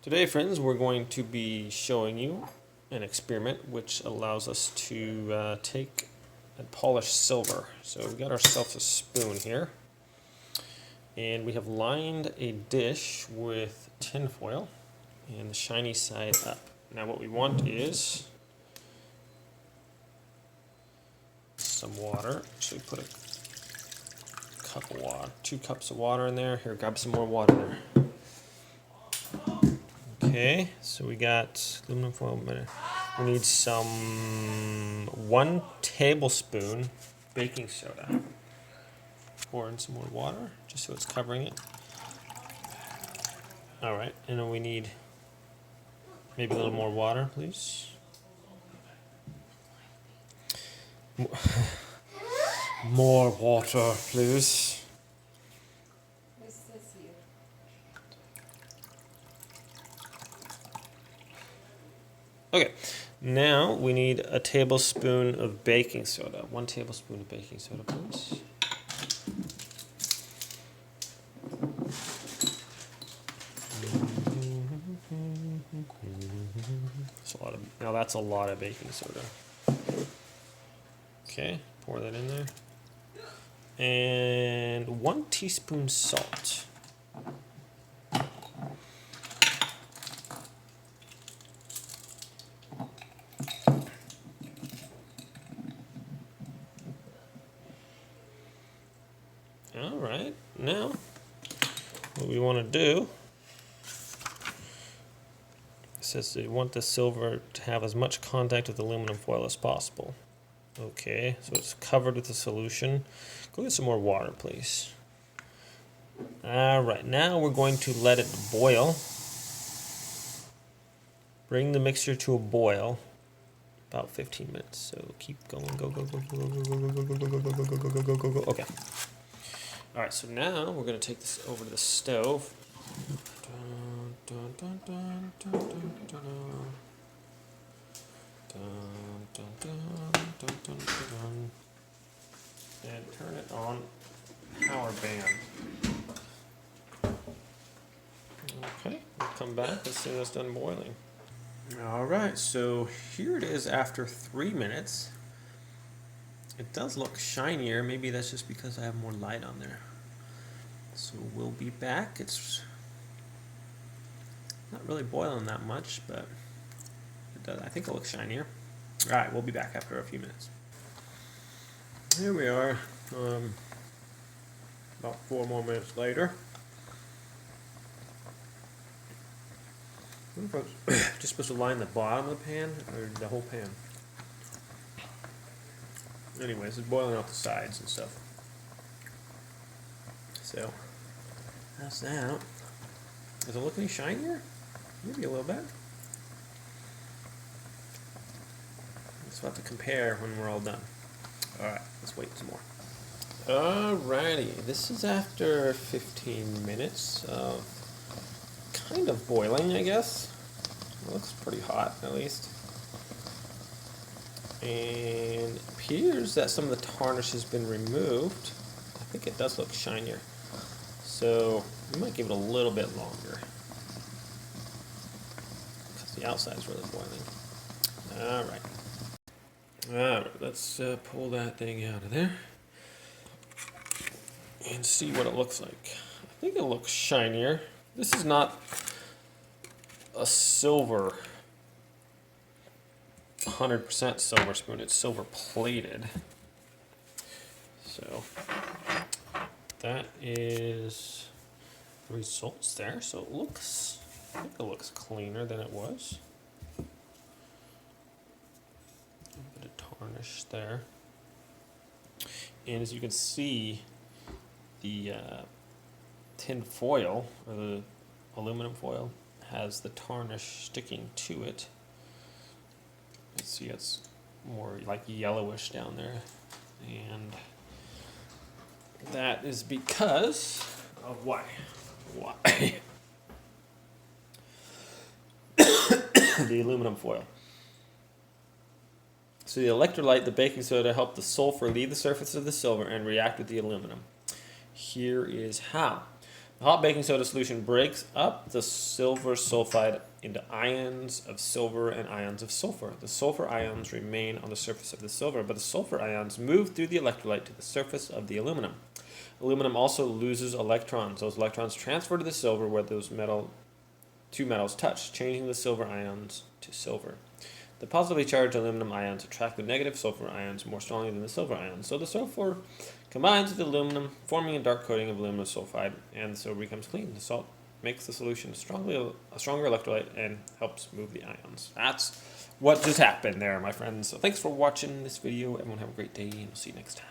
Today, friends, we're going to be showing you an experiment which allows us to take and polish silver. So we've got ourselves a spoon here, and we have lined a dish with tin foil and the shiny side up. Now what we want is some water. So we put a cup of water, 2 cups of water in there. Here, grab some more water there. Okay, so we got aluminum foil. We need some 1 tablespoon baking soda. Pour in some more water, just so it's covering it. All right, and then we need maybe a little more water, please. More water, please. Okay, now we need a tablespoon of baking soda. 1 tablespoon of baking soda, please. Now that's a lot of baking soda. Okay, pour that in there. And 1 teaspoon salt. All right, now what we want to do, it says you want the silver to have as much contact with aluminum foil as possible. Okay, so it's covered with the solution. Go get some more water, please. All right, now we're going to let it boil. Bring the mixture to a boil. About 15 minutes. So keep going. Go, go, go, go, go, go, go, go, go, go, go, go, go, go, go, go. Okay. All right, so now we're going to take this over to the stove. And turn it on power band. Okay, we'll come back as soon as it's done boiling. All right, so here it is after 3 minutes. It does look shinier. Maybe that's just because I have more light on there. So we'll be back. It's not really boiling that much, but it does. I think it looks shinier. All right, we'll be back after a few minutes. Here we are. About 4 more minutes later. I wonder if I was just supposed to line the bottom of the pan or the whole pan. Anyways, it's boiling off the sides and stuff. So that's that. Does it look any shinier? Maybe a little bit. Let's have to compare when we're all done. Alright, let's wait some more. Alrighty, this is after 15 minutes of kind of boiling, I guess. It looks pretty hot, at least. And it appears that some of the tarnish has been removed. I think it does look shinier. So we might give it a little bit longer, because the outside is really boiling. Alright. Alright, let's pull that thing out of there and see what it looks like. I think it looks shinier. This is not a silver, 100% silver spoon. It's silver plated. So that is the results there. So it looks, I think it looks cleaner than it was. A bit of tarnish there. And as you can see, the tin foil, or the aluminum foil, has the tarnish sticking to it. You see it's more like yellowish down there. And that is because of why? The aluminum foil. So the electrolyte, the baking soda, help the sulfur leave the surface of the silver and react with the aluminum. Here is how. The hot baking soda solution breaks up the silver sulfide into ions of silver and ions of sulfur. The sulfur ions remain on the surface of the silver, but the sulfur ions move through the electrolyte to the surface of the aluminum. Aluminum also loses electrons. Those electrons transfer to the silver where those two metals touch, changing the silver ions to silver. The positively charged aluminum ions attract the negative sulfur ions more strongly than the silver ions. So the sulfur combines with the aluminum, forming a dark coating of aluminum sulfide, and the silver becomes clean. The salt makes the solution a stronger electrolyte and helps move the ions. That's what just happened there, my friends. So thanks for watching this video. Everyone have a great day, and we'll see you next time.